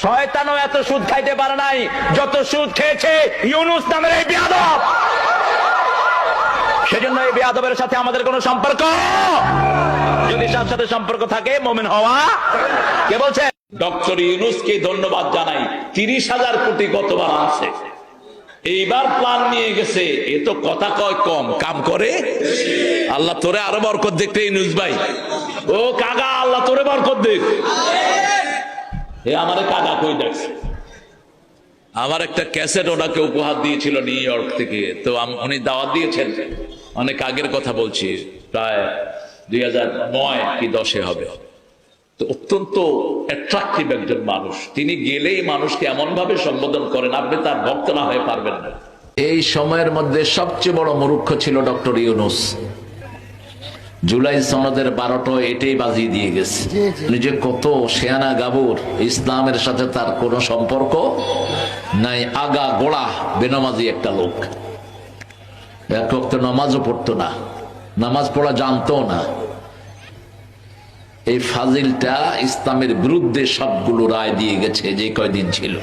শয়তানও এত সুদ খাইতে পারে নাই যত সুদ খেয়েছে ইউনূস নামের এই বেয়াদব। সেজন্য এই বেয়াদবের সাথে আমাদের কোনো সম্পর্ক, যদি তার সাথে সম্পর্ক থাকে মুমিন হওয়া। কে বলছে? ডক্টর ইউনূসকে ধন্যবাদ জানাই, 30,000 কোটি গতবার আছে, এইবার প্ল্যান নিয়ে গেছে। এ তো কথা কয় কম, কাম করে। আল্লাহ তোরে আরো বরকত দেখতে ইউনূস ভাই। ও কাগা, আল্লাহ তোরে বরকত দেখ। এ আমারে কাগা কই দেখছে। আমার একটা ক্যাসেট ওনাকে উপহার দিয়েছিল নিউ ইয়র্ক থেকে, তো উনি দাওয়াত দিয়েছেন, অনেক আগের কথা বলছি, প্রায় 2009 কি 10 হবে। তো অত্যন্ত অ্যাট্রাকটিভ একজন মানুষ, তিনি গেলেই মানুষকে এমন ভাবে সম্বোধন করেন আপনি তার ভক্ত না হয়ে পারবেন না। এই সময়ের মধ্যে সবচেয়ে বড় মূর্খ ছিল ডক্টর ইউনূস। জুলাই সনদের 12টা এটাই বাজিয়ে দিয়ে গেছে। নিজে কত শেয়ানা গাবুর, ইসলামের সাথে তার কোনো সম্পর্ক নাই, আগা গোড়া বেনামাজি একটা লোক। এক ওয়াক্ত নামাজও পড়তো না, নামাজ পড়া জানতো না। এই ফাজিলটা ইসলামের বিরুদ্ধে সবগুলো রায় দিয়ে গেছে যে কয়দিন ছিল।